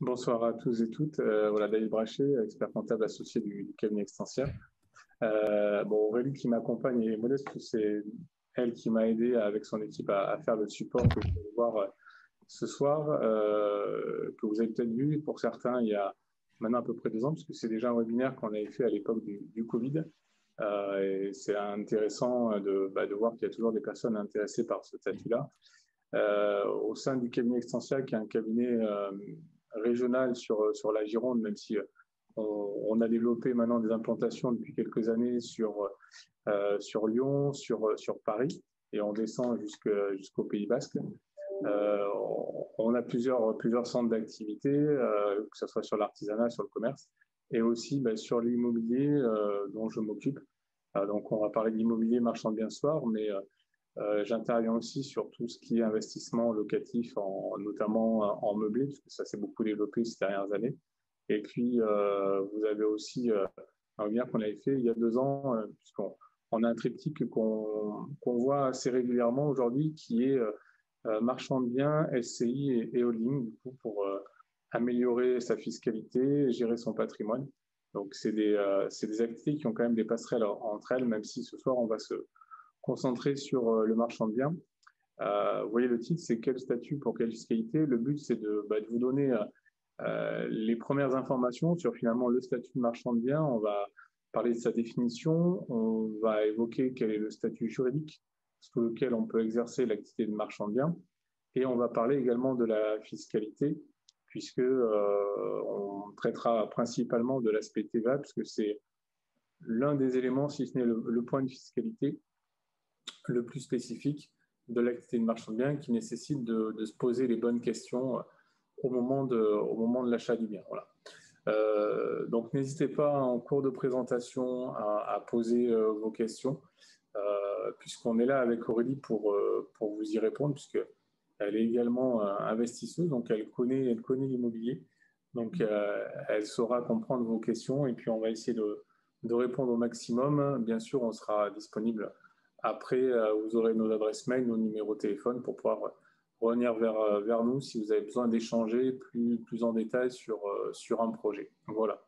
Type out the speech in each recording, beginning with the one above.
Bonsoir à tous et toutes. Voilà, David Brachet, expert comptable associé du cabinet Extensia. Aurélie qui m'accompagne et Modeste, c'est elle qui m'a aidé avec son équipe à faire le support que vous allez voir ce soir, que vous avez peut-être vu pour certains il y a maintenant à peu près 2 ans, puisque c'est déjà un webinaire qu'on avait fait à l'époque du Covid. Et c'est intéressant de voir qu'il y a toujours des personnes intéressées par ce statut-là. Au sein du cabinet Extensia, qui est un cabinet régional sur la Gironde, même si on a développé maintenant des implantations depuis quelques années sur Lyon, sur Paris, et on descend jusqu'au Pays Basque. On a plusieurs centres d'activité, que ce soit sur l'artisanat, sur le commerce, et aussi sur l'immobilier dont je m'occupe. Donc, on va parler d'immobilier marchand de biens ce soir, mais j'interviens aussi sur tout ce qui est investissement locatif, notamment en meublé, parce que ça s'est beaucoup développé ces dernières années. Et puis, vous avez aussi un webinaire qu'on avait fait il y a 2 ans, puisqu'on a un triptyque qu'on voit assez régulièrement aujourd'hui, qui est marchand de biens, SCI et holding, du coup, pour améliorer sa fiscalité, gérer son patrimoine. Donc, c'est des activités qui ont quand même des passerelles entre elles, même si ce soir, on va se concentrer sur le marchand de biens. Vous voyez le titre, c'est quel statut pour quelle fiscalité. Le but, c'est de vous donner les premières informations sur finalement le statut de marchand de biens. On va parler de sa définition, on va évoquer quel est le statut juridique sous lequel on peut exercer l'activité de marchand de biens, et on va parler également de la fiscalité, puisque on traitera principalement de l'aspect TVA, puisque c'est l'un des éléments, si ce n'est le point de fiscalité le plus spécifique de l'activité de marchand de biens, qui nécessite de se poser les bonnes questions au moment de l'achat du bien. Voilà. Donc n'hésitez pas en cours de présentation à poser vos questions, puisqu'on est là avec Aurélie pour vous y répondre, puisqu'elle est également investisseuse, donc elle connaît l'immobilier, donc elle saura comprendre vos questions, et puis on va essayer de répondre au maximum. Bien sûr, on sera disponible après, vous aurez nos adresses mail, nos numéros de téléphone pour pouvoir revenir vers nous si vous avez besoin d'échanger plus en détail sur un projet. Voilà.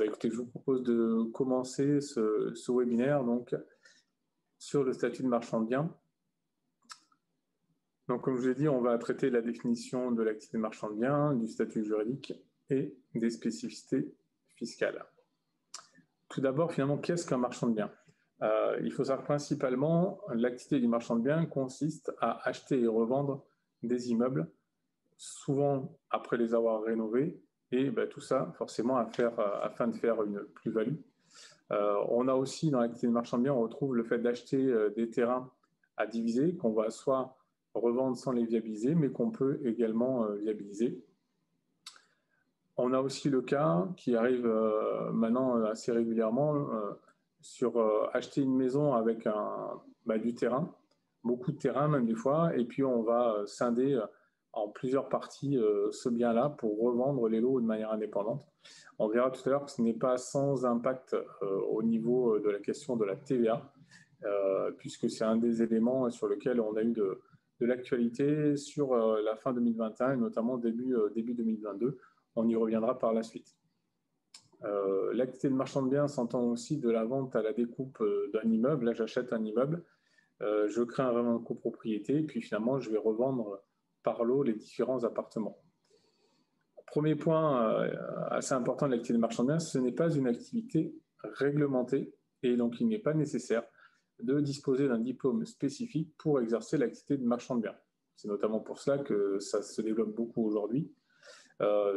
Écoutez, je vous propose de commencer ce webinaire donc, sur le statut de marchand de biens. Donc, comme je l'ai dit, on va traiter la définition de l'activité de marchand de biens, du statut juridique et des spécificités fiscales. Tout d'abord, finalement, qu'est-ce qu'un marchand de biens ? Il faut savoir principalement, l'activité du marchand de biens consiste à acheter et revendre des immeubles, souvent après les avoir rénovés, et tout ça forcément afin de faire une plus-value. On a aussi dans l'activité de marchand de biens, on retrouve le fait d'acheter des terrains à diviser, qu'on va soit revendre sans les viabiliser, mais qu'on peut également viabiliser. On a aussi le cas qui arrive maintenant assez régulièrement sur acheter une maison avec du terrain, beaucoup de terrain même des fois, et puis on va scinder en plusieurs parties ce bien-là pour revendre les lots de manière indépendante. On verra tout à l'heure que ce n'est pas sans impact au niveau de la question de la TVA, puisque c'est un des éléments sur lequel on a eu de l'actualité sur la fin 2021 et notamment début 2022. On y reviendra par la suite. L'activité de marchand de biens s'entend aussi de la vente à la découpe d'un immeuble. Là, j'achète un immeuble, je crée un règlement de copropriété, et puis finalement, je vais revendre par lot les différents appartements. Premier point assez important de l'activité de marchand de biens, ce n'est pas une activité réglementée, et donc il n'est pas nécessaire de disposer d'un diplôme spécifique pour exercer l'activité de marchand de biens. C'est notamment pour cela que ça se développe beaucoup aujourd'hui.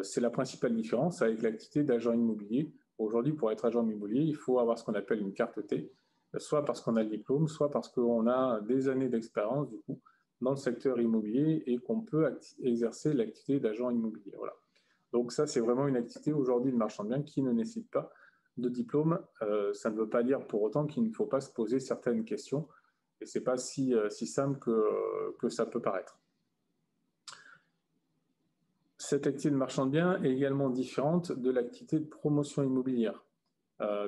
C'est la principale différence avec l'activité d'agent immobilier. Aujourd'hui, pour être agent immobilier, il faut avoir ce qu'on appelle une carte T, soit parce qu'on a le diplôme, soit parce qu'on a des années d'expérience du coup dans le secteur immobilier et qu'on peut exercer l'activité d'agent immobilier. Voilà. Donc ça, c'est vraiment une activité aujourd'hui de marchand de biens qui ne nécessite pas de diplôme. Ça ne veut pas dire pour autant qu'il ne faut pas se poser certaines questions, et ce n'est pas si simple que ça peut paraître. Cette activité de marchand de biens est également différente de l'activité de promotion immobilière,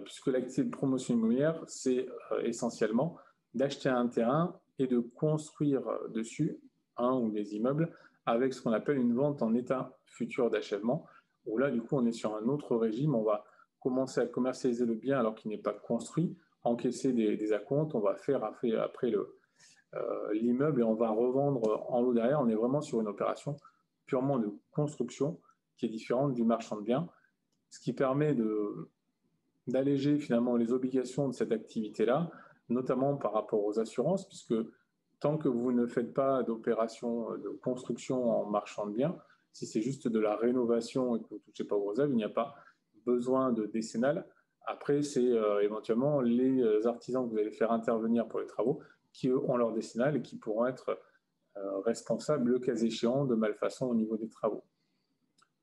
puisque l'activité de promotion immobilière, c'est essentiellement d'acheter un terrain et de construire dessus un ou des immeubles avec ce qu'on appelle une vente en état futur d'achèvement, où là, du coup, on est sur un autre régime. On va commencer à commercialiser le bien alors qu'il n'est pas construit, encaisser des acomptes, on va faire après l'immeuble et on va revendre en lot derrière. On est vraiment sur une opération purement de construction qui est différente du marchand de biens, ce qui permet d'alléger finalement les obligations de cette activité-là, notamment par rapport aux assurances, puisque tant que vous ne faites pas d'opération de construction en marchand de biens, si c'est juste de la rénovation et que vous ne touchez pas aux œuvres, il n'y a pas besoin de décennale. Après, c'est éventuellement les artisans que vous allez faire intervenir pour les travaux qui, eux, ont leur décennale et qui pourront être responsables, le cas échéant, de malfaçon au niveau des travaux.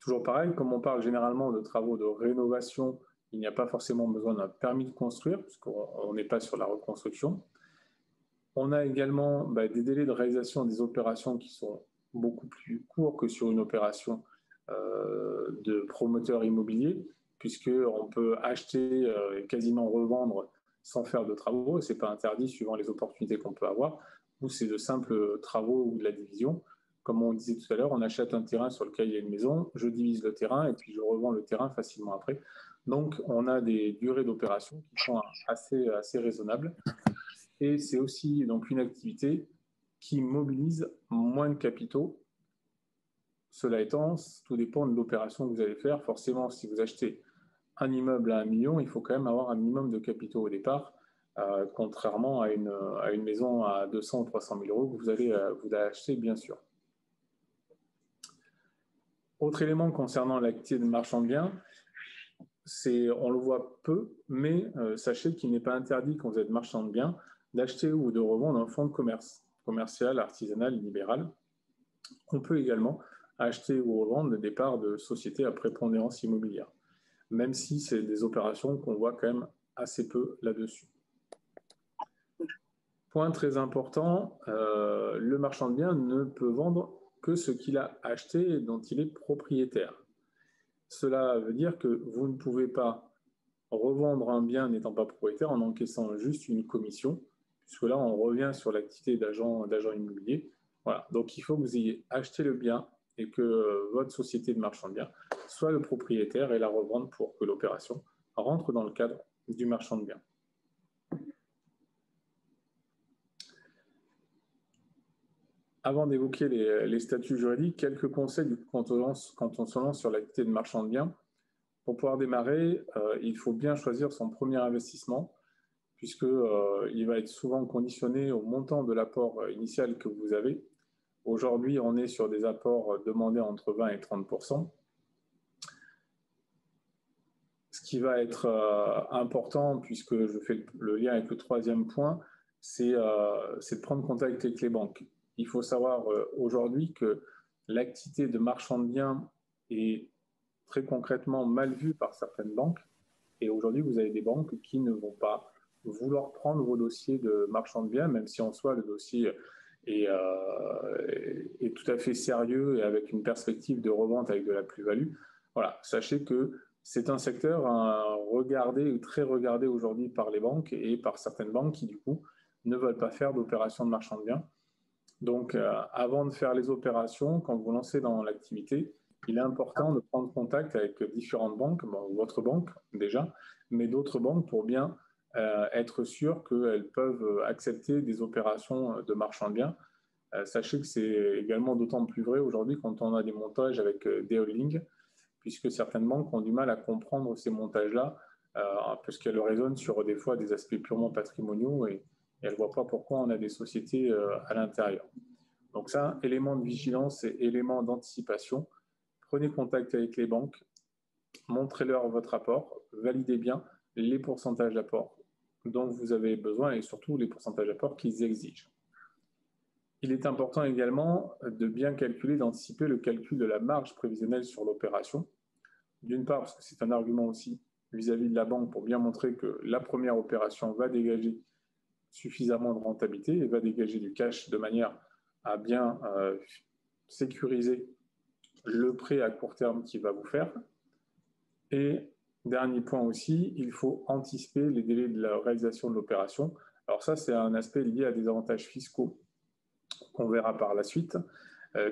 Toujours pareil, comme on parle généralement de travaux de rénovation, il n'y a pas forcément besoin d'un permis de construire, puisqu'on n'est pas sur la reconstruction. On a également des délais de réalisation des opérations qui sont beaucoup plus courts que sur une opération de promoteur immobilier, puisqu'on peut acheter et quasiment revendre sans faire de travaux, et ce n'est pas interdit suivant les opportunités qu'on peut avoir, ou c'est de simples travaux ou de la division. Comme on disait tout à l'heure, on achète un terrain sur lequel il y a une maison, je divise le terrain et puis je revends le terrain facilement après. Donc, on a des durées d'opération qui sont assez raisonnables. Et c'est aussi donc une activité qui mobilise moins de capitaux. Cela étant, tout dépend de l'opération que vous allez faire. Forcément, si vous achetez un immeuble à 1 million, il faut quand même avoir un minimum de capitaux au départ, contrairement à une maison à 200 ou 300 000 euros que vous allez acheter, bien sûr. Autre élément concernant l'activité de marchand de biens, on le voit peu, mais sachez qu'il n'est pas interdit quand vous êtes marchand de biens d'acheter ou de revendre un fonds de commerce, commercial, artisanal, libéral. On peut également acheter ou revendre des parts de sociétés à prépondérance immobilière, même si c'est des opérations qu'on voit quand même assez peu là-dessus. Point très important, le marchand de biens ne peut vendre que ce qu'il a acheté et dont il est propriétaire. Cela veut dire que vous ne pouvez pas revendre un bien n'étant pas propriétaire en encaissant juste une commission, puisque là, on revient sur l'activité d'agent immobilier. Voilà. Donc, il faut que vous ayez acheté le bien et que votre société de marchand de biens soit le propriétaire et la revendre pour que l'opération rentre dans le cadre du marchand de biens. Avant d'évoquer les statuts juridiques, quelques conseils quand on se lance sur l'activité de marchand de biens. Pour pouvoir démarrer, il faut bien choisir son premier investissement, puisqu'il va être souvent conditionné au montant de l'apport initial que vous avez. Aujourd'hui, on est sur des apports demandés entre 20 et 30%. Ce qui va être important, puisque je fais le lien avec le troisième point, c'est de prendre contact avec les banques. Il faut savoir aujourd'hui que l'activité de marchand de biens est très concrètement mal vue par certaines banques. Et aujourd'hui, vous avez des banques qui ne vont pas vouloir prendre vos dossiers de marchand de biens, même si en soi, le dossier est tout à fait sérieux et avec une perspective de revente avec de la plus-value. Voilà, sachez que c'est un secteur regardé, très regardé aujourd'hui par les banques et par certaines banques qui, du coup, ne veulent pas faire d'opérations de marchand de biens. Donc, avant de faire les opérations, quand vous lancez dans l'activité, il est important de prendre contact avec différentes banques, votre banque déjà, mais d'autres banques pour bien être sûr qu'elles peuvent accepter des opérations de marchand de biens. Sachez que c'est également d'autant plus vrai aujourd'hui quand on a des montages avec des holdings, puisque certaines banques ont du mal à comprendre ces montages-là, parce qu'elles raisonnent sur des fois des aspects purement patrimoniaux et elles ne voient pas pourquoi on a des sociétés à l'intérieur. Donc ça, élément de vigilance et élément d'anticipation. Prenez contact avec les banques, montrez-leur votre apport, validez bien les pourcentages d'apport dont vous avez besoin et surtout les pourcentages d'apport qu'ils exigent. Il est important également de bien calculer, d'anticiper le calcul de la marge prévisionnelle sur l'opération. D'une part, parce que c'est un argument aussi vis-à-vis de la banque pour bien montrer que la première opération va dégager suffisamment de rentabilité et va dégager du cash de manière à bien sécuriser le prêt à court terme qu'il va vous faire. Et dernier point aussi, il faut anticiper les délais de la réalisation de l'opération. Alors ça, c'est un aspect lié à des avantages fiscaux qu'on verra par la suite.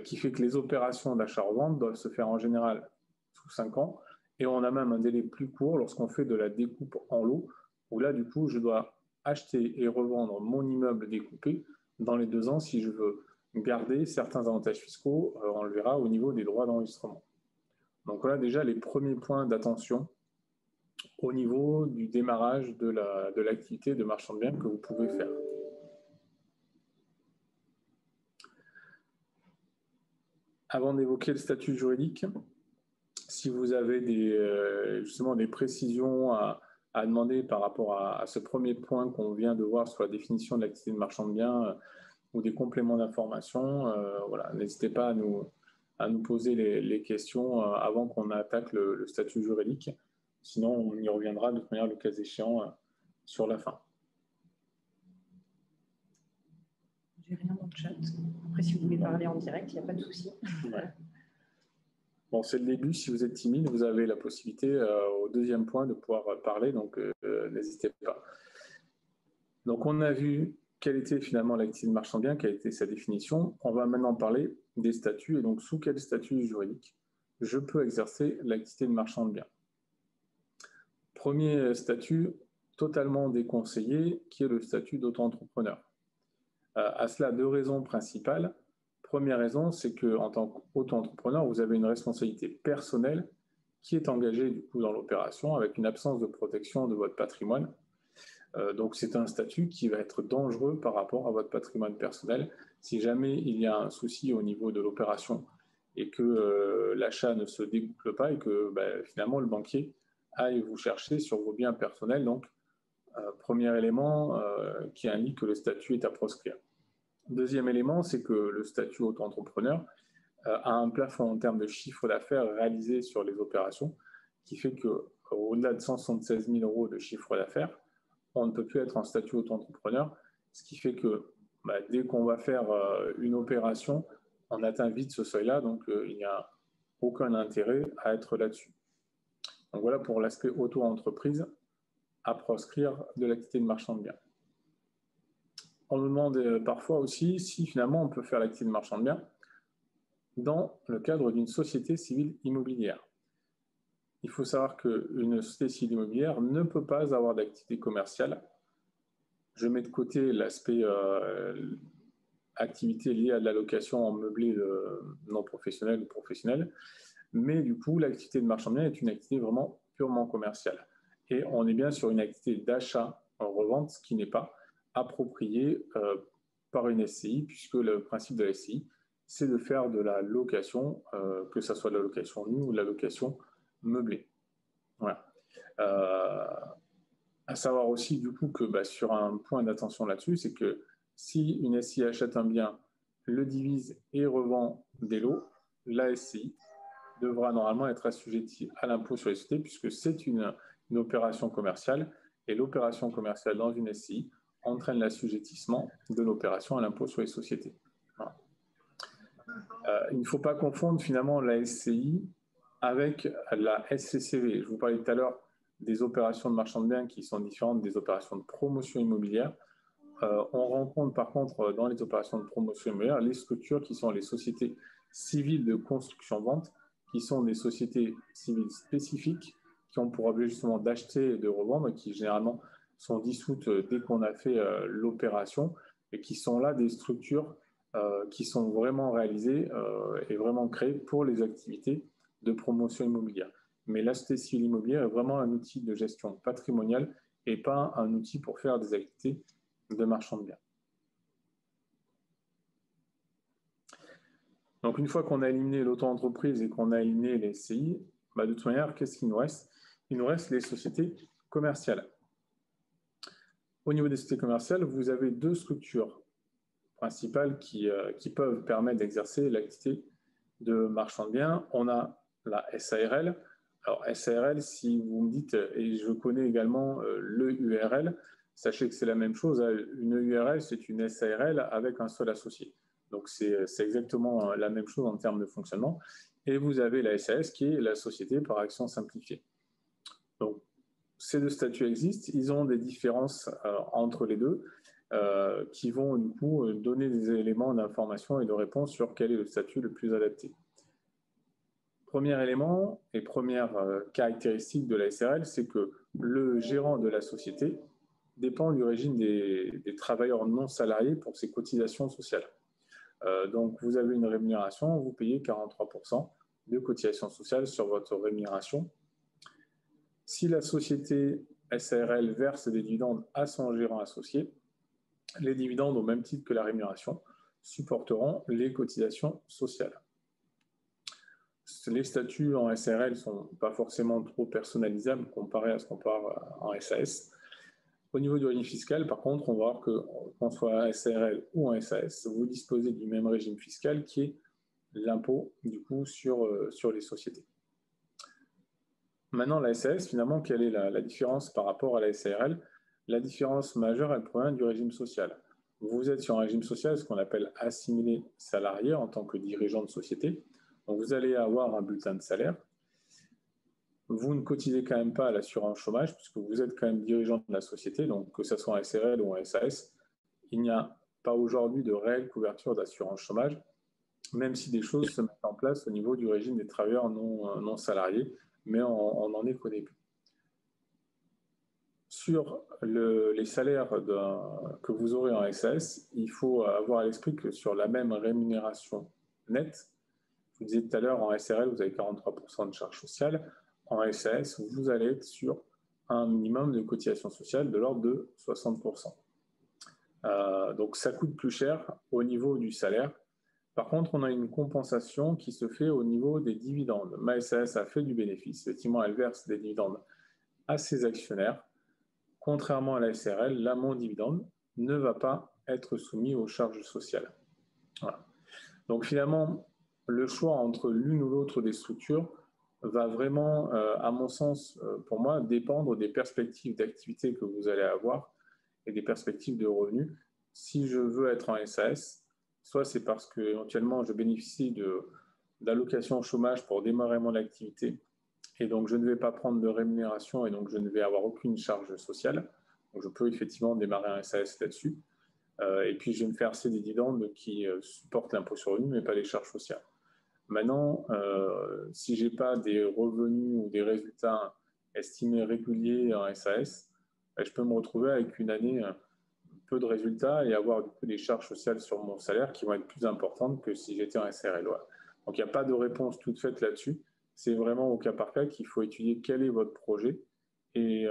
qui fait que les opérations d'achat-revente doivent se faire en général sous 5 ans, et on a même un délai plus court lorsqu'on fait de la découpe en lot, où là, du coup, je dois acheter et revendre mon immeuble découpé dans les 2 ans si je veux garder certains avantages fiscaux, on le verra, au niveau des droits d'enregistrement. Donc voilà déjà les premiers points d'attention au niveau du démarrage de l'activité de marchand de biens que vous pouvez faire. Avant d'évoquer le statut juridique, si vous avez justement des précisions à demander par rapport à ce premier point qu'on vient de voir sur la définition de l'activité de marchand de biens ou des compléments d'information, voilà, n'hésitez pas à nous poser les questions avant qu'on attaque le statut juridique. Sinon, on y reviendra de toute manière, le cas échéant, sur la fin. J'ai rien dans le chat. Après, si vous voulez parler en direct, il n'y a pas de souci. Ouais. Bon, c'est le début. Si vous êtes timide, vous avez la possibilité au deuxième point de pouvoir parler, donc n'hésitez pas. Donc, on a vu quelle était finalement l'activité de marchand de biens, quelle était sa définition. On va maintenant parler des statuts, et donc sous quel statut juridique je peux exercer l'activité de marchand de biens. Premier statut totalement déconseillé, qui est le statut d'auto-entrepreneur. À cela, 2 raisons principales. Première raison, c'est qu'en tant qu'auto-entrepreneur, vous avez une responsabilité personnelle qui est engagée du coup dans l'opération avec une absence de protection de votre patrimoine. Donc c'est un statut qui va être dangereux par rapport à votre patrimoine personnel. Si jamais il y a un souci au niveau de l'opération et que l'achat ne se déboucle pas et que finalement le banquier aille vous chercher sur vos biens personnels, donc premier élément qui indique que le statut est à proscrire. Deuxième élément, c'est que le statut auto-entrepreneur a un plafond en termes de chiffre d'affaires réalisé sur les opérations, qui fait qu'au-delà de 176 000 € de chiffre d'affaires, on ne peut plus être en statut auto-entrepreneur, ce qui fait que dès qu'on va faire une opération, on atteint vite ce seuil-là, donc il n'y a aucun intérêt à être là-dessus. Donc voilà pour l'aspect auto-entreprise à proscrire de l'activité de marchand de biens. On me demande parfois aussi si finalement on peut faire l'activité de marchand de biens dans le cadre d'une société civile immobilière. Il faut savoir qu'une société civile immobilière ne peut pas avoir d'activité commerciale. Je mets de côté l'aspect activité liée à de la location en meublé non professionnel ou professionnel, mais du coup l'activité de marchand de biens est une activité vraiment purement commerciale. Et on est bien sur une activité d'achat en revente, ce qui n'est pas approprié par une SCI, puisque le principe de la SCI, c'est de faire de la location, que ce soit de la location nue ou de la location meublée. Voilà. À savoir aussi du coup que sur un point d'attention là-dessus, c'est que si une SCI achète un bien, le divise et revend des lots, la SCI devra normalement être assujettie à l'impôt sur les sociétés, puisque c'est une opération commerciale, et l'opération commerciale dans une SCI entraîne l'assujettissement de l'opération à l'impôt sur les sociétés. Voilà. Il ne faut pas confondre finalement la SCI avec la SCCV. Je vous parlais tout à l'heure des opérations de marchand de biens qui sont différentes des opérations de promotion immobilière. On rencontre par contre dans les opérations de promotion immobilière les structures qui sont les sociétés civiles de construction-vente, qui sont des sociétés civiles spécifiques qui ont pour objet justement d'acheter et de revendre, qui généralement sont dissoutes dès qu'on a fait l'opération, et qui sont là des structures qui sont vraiment réalisées et vraiment créées pour les activités de promotion immobilière. Mais la société civile immobilière est vraiment un outil de gestion patrimoniale et pas un outil pour faire des activités de marchand de biens. Donc une fois qu'on a éliminé l'auto-entreprise et qu'on a éliminé les SCI, de toute manière, qu'est-ce qu'il nous reste? Il nous reste les sociétés commerciales. Au niveau des sociétés commerciales, vous avez 2 structures principales qui peuvent permettre d'exercer l'activité de marchand de biens. On a la SARL. Alors SARL, si vous me dites, et je connais également le URL, sachez que c'est la même chose. Une URL, c'est une SARL avec un seul associé. Donc c'est exactement la même chose en termes de fonctionnement. Et vous avez la SAS qui est la société par action simplifiée. Donc ces 2 statuts existent, ils ont des différences entre les deux. qui vont du coup donner des éléments d'information et de réponse sur quel est le statut le plus adapté. Premier élément et première caractéristique de la SRL, c'est que le gérant de la société dépend du régime des travailleurs non salariés pour ses cotisations sociales. Donc, vous avez une rémunération, vous payez 43% de cotisations sociales sur votre rémunération. Si la société SARL verse des dividendes à son gérant associé, les dividendes, au même titre que la rémunération, supporteront les cotisations sociales. Les statuts en SARL ne sont pas forcément trop personnalisables comparé à ce qu'on peut avoir en SAS. Au niveau du régime fiscal, par contre, on va voir que, qu'on soit en SARL ou en SAS, vous disposez du même régime fiscal qui est l'impôt, du coup, sur les sociétés. Maintenant, la SAS, finalement, quelle est la différence par rapport à la SARL? La différence majeure, elle provient du régime social. Vous êtes sur un régime social, ce qu'on appelle assimilé salarié en tant que dirigeant de société. Donc, vous allez avoir un bulletin de salaire. Vous ne cotisez quand même pas à l'assurance chômage, puisque vous êtes quand même dirigeant de la société, donc que ce soit en SRL ou en SAS, il n'y a pas aujourd'hui de réelle couverture d'assurance chômage, même si des choses se mettent en place au niveau du régime des travailleurs non salariés, mais on n'en est qu'au début. Sur les salaires que vous aurez en SAS, il faut avoir à l'esprit que sur la même rémunération nette, je vous disais tout à l'heure, en SRL, vous avez 43% de charges sociales. En SAS, vous allez être sur un minimum de cotisation sociale de l'ordre de 60%. Donc, ça coûte plus cher au niveau du salaire. Par contre, on a une compensation qui se fait au niveau des dividendes. Ma SAS a fait du bénéfice. Effectivement, elle verse des dividendes à ses actionnaires. Contrairement à la SRL, l'amont dividende ne va pas être soumis aux charges sociales. Voilà. Donc, finalement, le choix entre l'une ou l'autre des structures va vraiment, à mon sens, pour moi, dépendre des perspectives d'activité que vous allez avoir et des perspectives de revenus. Si je veux être en SAS, soit c'est parce que éventuellement je bénéficie d'allocations au chômage pour démarrer mon activité et donc je ne vais pas prendre de rémunération et donc je ne vais avoir aucune charge sociale. Donc je peux effectivement démarrer un SAS là-dessus. Et puis je vais me faire verser des dividendes qui supportent l'impôt sur le revenu mais pas les charges sociales. Maintenant, si je n'ai pas des revenus ou des résultats estimés réguliers en SAS, je peux me retrouver avec une année peu de résultats et avoir du coup des charges sociales sur mon salaire qui vont être plus importantes que si j'étais en SRL. Ouais. Donc il n'y a pas de réponse toute faite là-dessus. C'est vraiment au cas par cas qu'il faut étudier quel est votre projet et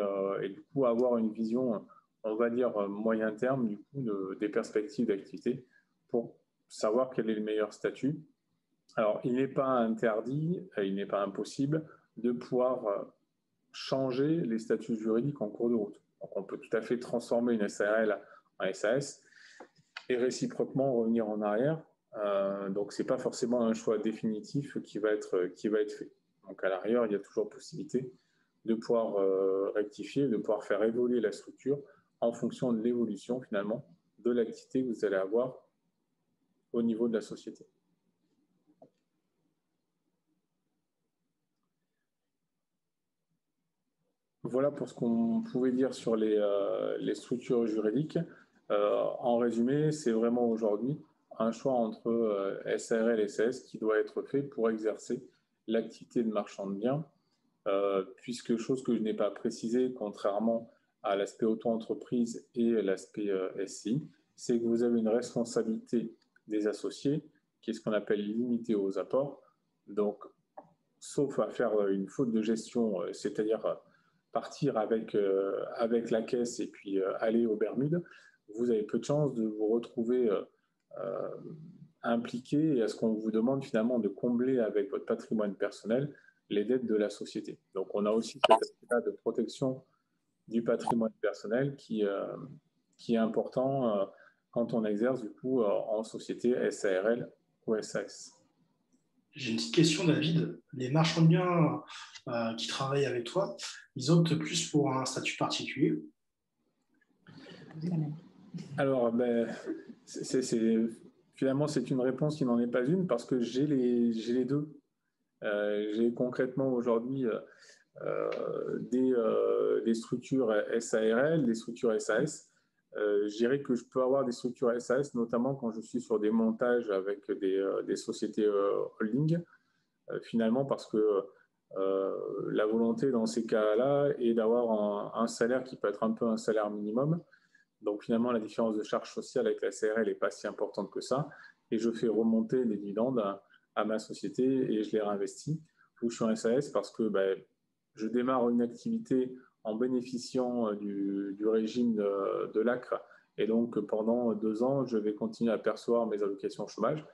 du coup avoir une vision, on va dire, moyen terme du coup des perspectives d'activité pour savoir quel est le meilleur statut. Alors, il n'est pas interdit, il n'est pas impossible de pouvoir changer les statuts juridiques en cours de route. Donc, on peut tout à fait transformer une SARL en SAS et réciproquement revenir en arrière. Donc, ce n'est pas forcément un choix définitif qui va être fait. Donc, à l'arrière, il y a toujours possibilité de pouvoir rectifier, de pouvoir faire évoluer la structure en fonction de l'évolution, finalement, de l'activité que vous allez avoir au niveau de la société. Voilà pour ce qu'on pouvait dire sur les structures juridiques. En résumé, c'est vraiment aujourd'hui un choix entre SARL et SAS qui doit être fait pour exercer l'activité de marchand de biens, puisque chose que je n'ai pas précisé, contrairement à l'aspect auto-entreprise et l'aspect SCI, c'est que vous avez une responsabilité des associés qui est ce qu'on appelle limitée aux apports. Donc, sauf à faire une faute de gestion, c'est-à-dire partir avec la caisse et puis aller aux Bermudes, vous avez peu de chances de vous retrouver impliqué et à ce qu'on vous demande finalement de combler avec votre patrimoine personnel les dettes de la société. Donc on a aussi cet aspect-là de protection du patrimoine personnel qui est important quand on exerce du coup en société SARL ou SAS. J'ai une petite question, David. Les marchands de biens qui travaillent avec toi, ils optent plus pour un statut particulier? Alors, finalement, c'est une réponse qui n'en est pas une parce que j'ai les deux. J'ai concrètement aujourd'hui des structures SARL, des structures SAS. Je dirais que je peux avoir des structures SAS, notamment quand je suis sur des montages avec des sociétés holding, finalement, parce que la volonté dans ces cas-là est d'avoir un salaire qui peut être un peu un salaire minimum. Donc finalement, la différence de charge sociale avec la CRL n'est pas si importante que ça. Et je fais remonter les dividendes à ma société et je les réinvestis. Ou je suis en SAS parce que je démarre une activité en bénéficiant du régime de l'ACRE. Et donc pendant 2 ans, je vais continuer à percevoir mes allocations chômage.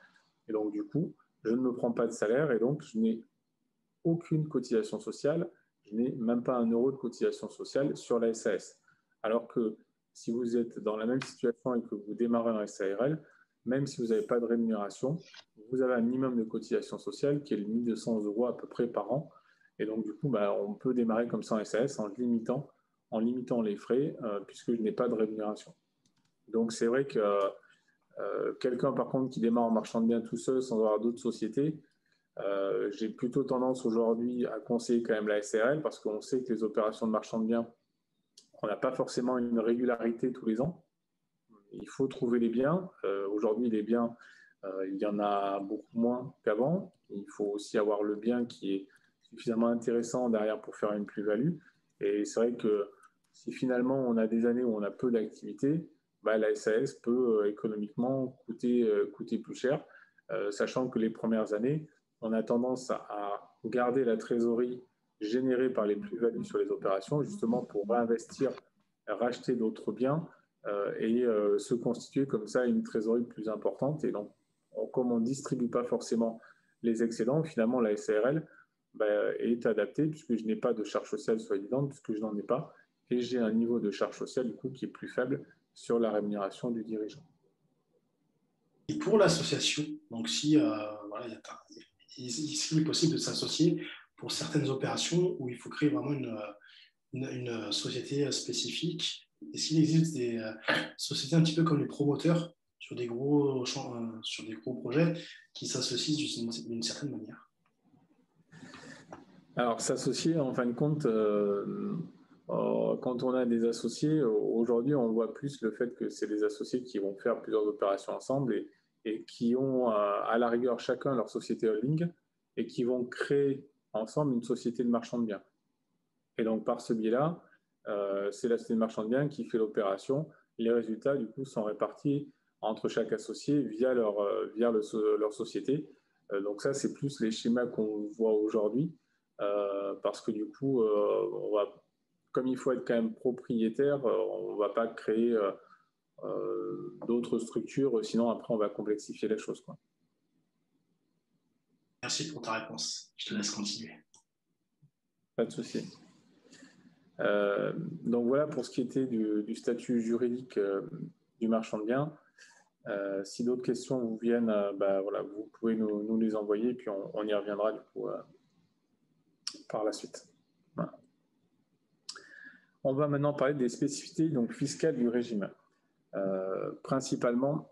Et donc du coup, je ne me prends pas de salaire et donc je n'ai aucune cotisation sociale. Je n'ai même pas 1 euro de cotisation sociale sur la SAS. Alors que si vous êtes dans la même situation et que vous démarrez en SARL, même si vous n'avez pas de rémunération, vous avez un minimum de cotisation sociale qui est de 1 200 euros à peu près par an. Et donc, du coup, on peut démarrer comme ça en SAS en limitant les frais puisque je n'ai pas de rémunération. Donc, c'est vrai que quelqu'un, par contre, qui démarre en marchand de biens tout seul sans avoir d'autres sociétés, j'ai plutôt tendance aujourd'hui à conseiller quand même la SARL parce qu'on sait que les opérations de marchand de biens, on n'a pas forcément une régularité tous les ans. Il faut trouver les biens. Aujourd'hui, les biens, il y en a beaucoup moins qu'avant. Il faut aussi avoir le bien qui est suffisamment intéressant derrière pour faire une plus-value. Et c'est vrai que si finalement on a des années où on a peu d'activité, la SAS peut économiquement coûter plus cher, sachant que les premières années, on a tendance à garder la trésorerie générée par les plus-values sur les opérations, justement pour réinvestir, racheter d'autres biens et se constituer comme ça une trésorerie plus importante. Et donc, comme on ne distribue pas forcément les excédents, finalement, la SARL est adaptée puisque je n'ai pas de charge sociale sur les dividendes, puisque je n'en ai pas, et j'ai un niveau de charge sociale du coup qui est plus faible sur la rémunération du dirigeant. Et pour l'association, donc si il est possible de s'associer pour certaines opérations où il faut créer vraiment une société spécifique. Est-ce qu'il existe des sociétés un petit peu comme les promoteurs sur des gros projets qui s'associent d'une certaine manière? Alors, s'associer, en fin de compte, quand on a des associés, aujourd'hui, on voit plus le fait que c'est des associés qui vont faire plusieurs opérations ensemble et qui ont à la rigueur chacun leur société holding et qui vont créer ensemble une société de marchand de biens. Et donc, par ce biais-là, c'est la société de marchand de biens qui fait l'opération. Les résultats, du coup, sont répartis entre chaque associé via leur société. Donc ça, c'est plus les schémas qu'on voit aujourd'hui. Parce que du coup, comme il faut être quand même propriétaire, on ne va pas créer d'autres structures, sinon après on va complexifier les choses, quoi. Merci pour ta réponse. Je te laisse continuer. Pas de souci. Donc voilà pour ce qui était du statut juridique du marchand de biens. Si d'autres questions vous viennent, vous pouvez nous les envoyer et puis on y reviendra du coup par la suite. Voilà. On va maintenant parler des spécificités donc, fiscales du régime. Principalement,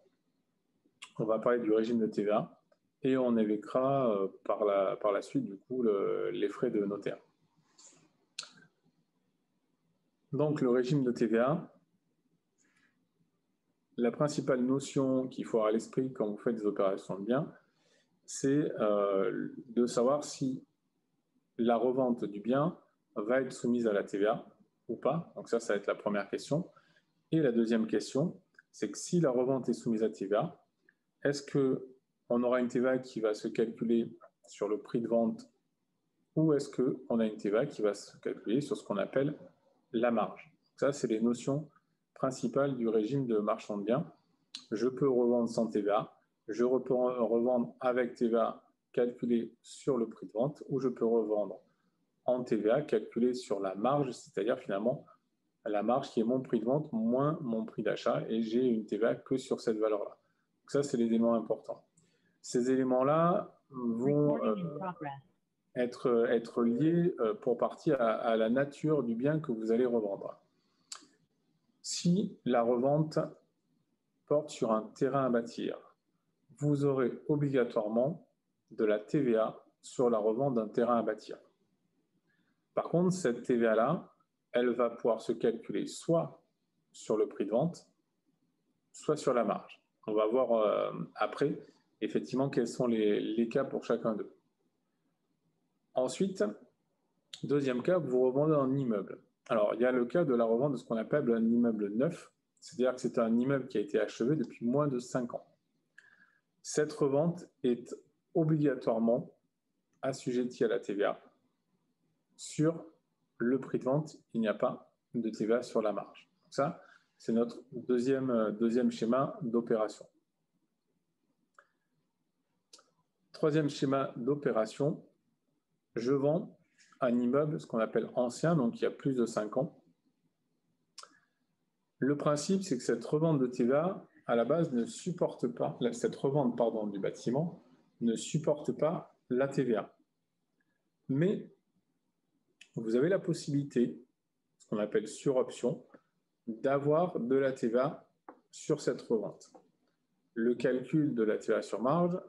on va parler du régime de TVA et on évoquera par la suite du coup les frais de notaire. Donc le régime de TVA, la principale notion qu'il faut avoir à l'esprit quand vous faites des opérations de biens, c'est de savoir si la revente du bien va être soumise à la TVA ou pas. Donc ça va être la première question. Et la deuxième question, c'est que si la revente est soumise à TVA, est-ce qu'on aura une TVA qui va se calculer sur le prix de vente ou est-ce qu'on a une TVA qui va se calculer sur ce qu'on appelle la marge? Ça, c'est les notions principales du régime de marchand de biens. Je peux revendre sans TVA, je peux revendre avec TVA calculée sur le prix de vente ou je peux revendre en TVA calculée sur la marge, c'est-à-dire finalement la marge qui est mon prix de vente moins mon prix d'achat et j'ai une TVA que sur cette valeur-là. Donc ça, c'est les éléments importants. Ces éléments-là vont être liés pour partie à la nature du bien que vous allez revendre. Si la revente porte sur un terrain à bâtir, vous aurez obligatoirement de la TVA sur la revente d'un terrain à bâtir. Par contre, cette TVA-là, elle va pouvoir se calculer soit sur le prix de vente, soit sur la marge. On va voir après, effectivement, quels sont les cas pour chacun d'eux. Ensuite, deuxième cas, vous revendez un immeuble. Alors, il y a le cas de la revente de ce qu'on appelle un immeuble neuf, c'est-à-dire que c'est un immeuble qui a été achevé depuis moins de 5 ans. Cette revente est obligatoirement assujettie à la TVA. Sur le prix de vente, il n'y a pas de TVA sur la marge. Donc ça, c'est notre deuxième schéma d'opération. Troisième schéma d'opération, je vends un immeuble, ce qu'on appelle ancien, donc il y a plus de 5 ans. Le principe, c'est que cette revente de TVA, à la base, ne supporte pas, cette revente, du bâtiment, ne supporte pas la TVA. Mais vous avez la possibilité, ce qu'on appelle sur option, d'avoir de la TVA sur cette revente. Le calcul de la TVA sur marge,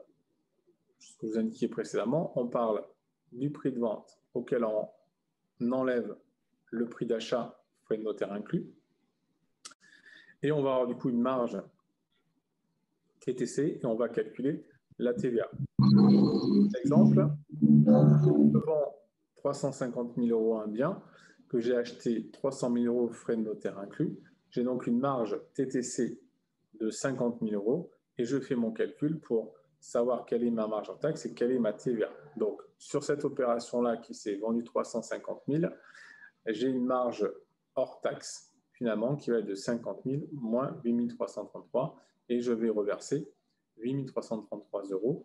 ce que vous indiquiez précédemment, on parle du prix de vente auquel on enlève le prix d'achat, frais de notaire inclus, et on va avoir du coup une marge TTC et on va calculer la TVA. Exemple, je vends 350 000 € un bien que j'ai acheté 300 000 € frais de notaire inclus. J'ai donc une marge TTC de 50 000 € et je fais mon calcul pour savoir quelle est ma marge en taxe et quelle est ma TVA. Donc, sur cette opération-là qui s'est vendue 350 000, j'ai une marge hors taxe, finalement, qui va être de 50 000 moins 8 333 et je vais reverser 8 333 €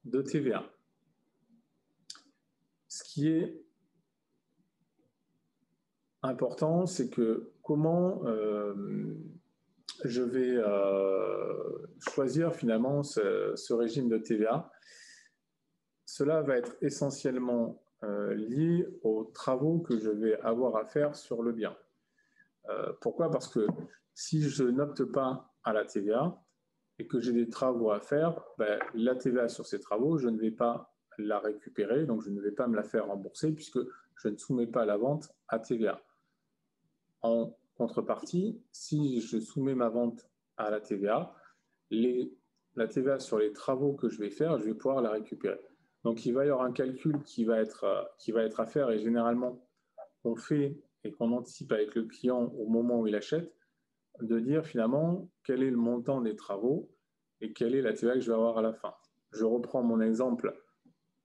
de TVA. Ce qui est important, c'est que comment je vais choisir finalement ce régime de TVA. Cela va être essentiellement lié aux travaux que je vais avoir à faire sur le bien. Pourquoi ? Parce que si je n'opte pas à la TVA et que j'ai des travaux à faire, la TVA sur ces travaux, je ne vais pas la récupérer, donc je ne vais pas me la faire rembourser puisque je ne soumets pas la vente à TVA. En contrepartie, si je soumets ma vente à la TVA, la TVA sur les travaux que je vais faire, je vais pouvoir la récupérer. Donc il va y avoir un calcul qui va être à faire et généralement on fait et qu'on anticipe avec le client au moment où il achète, de dire finalement quel est le montant des travaux et quelle est la TVA que je vais avoir à la fin. Je reprends mon exemple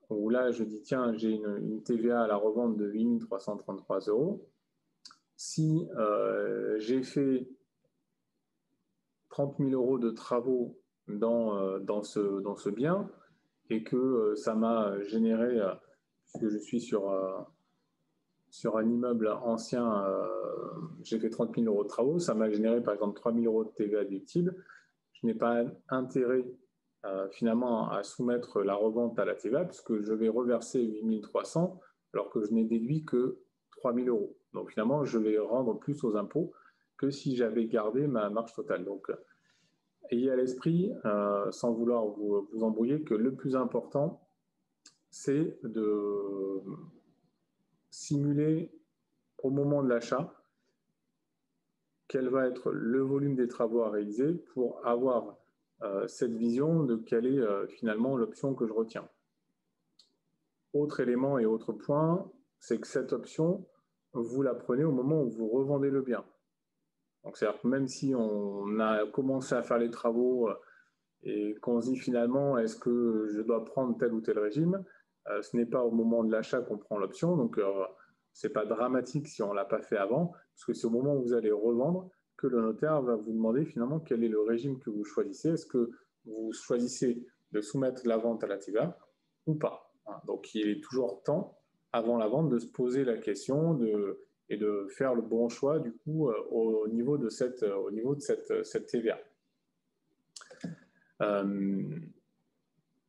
où là je dis tiens j'ai une TVA à la revente de 8 333 €. Si j'ai fait 30 000 € de travaux dans ce bien et que ça m'a généré, puisque je suis sur un immeuble ancien, j'ai fait 30 000 € de travaux, ça m'a généré par exemple 3 000 € de TVA déductible. Je n'ai pas intérêt finalement à soumettre la revente à la TVA puisque je vais reverser 8 300 alors que je n'ai déduit que 3 000 €. Donc finalement, je vais rendre plus aux impôts que si j'avais gardé ma marge totale. Donc ayez à l'esprit, sans vouloir vous embrouiller, que le plus important, c'est de simuler au moment de l'achat quel va être le volume des travaux à réaliser pour avoir cette vision de quelle est finalement l'option que je retiens. Autre élément et autre point, c'est que cette option, vous la prenez au moment où vous revendez le bien. Donc c'est-à-dire que même si on a commencé à faire les travaux et qu'on se dit finalement est-ce que je dois prendre tel ou tel régime, ce n'est pas au moment de l'achat qu'on prend l'option, donc ce n'est pas dramatique si on ne l'a pas fait avant, parce que c'est au moment où vous allez revendre que le notaire va vous demander finalement quel est le régime que vous choisissez. Est-ce que vous choisissez de soumettre la vente à la TVA ou pas? Donc il est toujours temps, avant la vente, de se poser la question et de faire le bon choix du coup au niveau de cette TVA.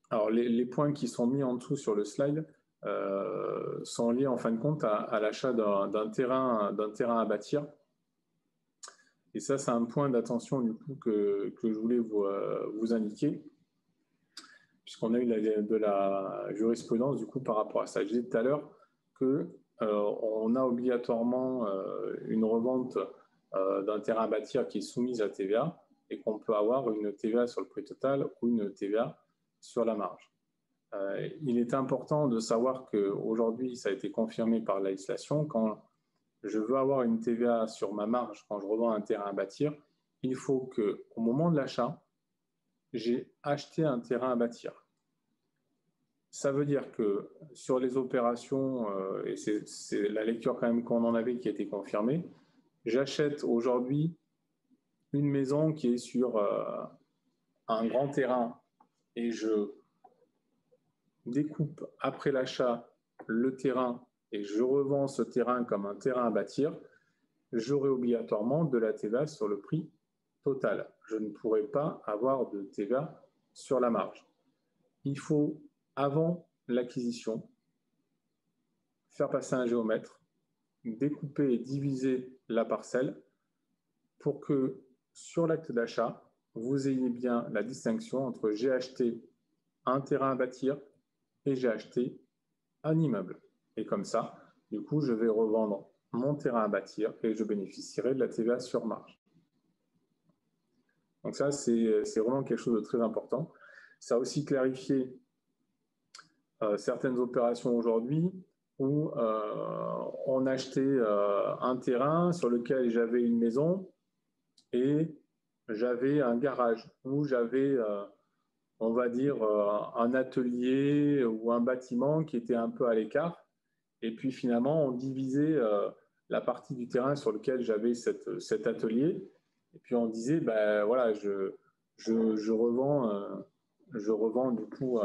Alors les points qui sont mis en dessous sur le slide sont liés en fin de compte à l'achat d'un terrain à bâtir. Et ça, c'est un point d'attention du coup que je voulais vous indiquer, puisqu'on a eu de la jurisprudence du coup par rapport à ça. Je disais tout à l'heure que on a obligatoirement une revente d'un terrain à bâtir qui est soumise à TVA et qu'on peut avoir une TVA sur le prix total ou une TVA sur la marge. Il est important de savoir qu'aujourd'hui, ça a été confirmé par la législation, quand je veux avoir une TVA sur ma marge quand je revends un terrain à bâtir, il faut qu'au moment de l'achat, j'ai acheté un terrain à bâtir. Ça veut dire que sur les opérations, et c'est la lecture quand même qu'on en avait qui a été confirmée, j'achète aujourd'hui une maison qui est sur un grand terrain et je découpe après l'achat le terrain et je revends ce terrain comme un terrain à bâtir, j'aurai obligatoirement de la TVA sur le prix total. Je ne pourrai pas avoir de TVA sur la marge. Il faut, avant l'acquisition, faire passer un géomètre, découper et diviser la parcelle pour que sur l'acte d'achat, vous ayez bien la distinction entre j'ai acheté un terrain à bâtir et j'ai acheté un immeuble. Et comme ça, du coup, je vais revendre mon terrain à bâtir et je bénéficierai de la TVA sur marge. Donc ça, c'est vraiment quelque chose de très important. Ça a aussi clarifié certaines opérations aujourd'hui où on achetait un terrain sur lequel j'avais une maison et j'avais un garage où j'avais, on va dire, un atelier ou un bâtiment qui était un peu à l'écart. Et puis finalement, on divisait la partie du terrain sur lequel j'avais cet atelier. Et puis on disait, ben voilà, je revends du coup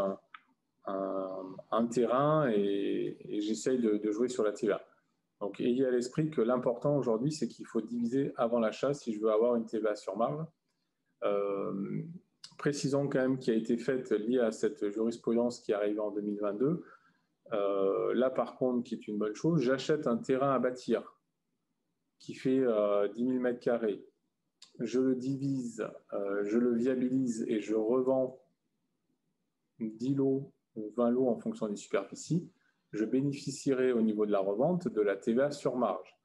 un terrain et j'essaye de jouer sur la TVA. Donc ayez à l'esprit que l'important aujourd'hui, c'est qu'il faut diviser avant l'achat si je veux avoir une TVA sur marge. Précisons quand même qui a été faite liée à cette jurisprudence qui est arrivée en 2022. Là, par contre, qui est une bonne chose, j'achète un terrain à bâtir qui fait 10 000 mètres carrés. Je le divise, je le viabilise et je revends 10 lots ou 20 lots en fonction des superficies. Je bénéficierai au niveau de la revente de la TVA sur marge.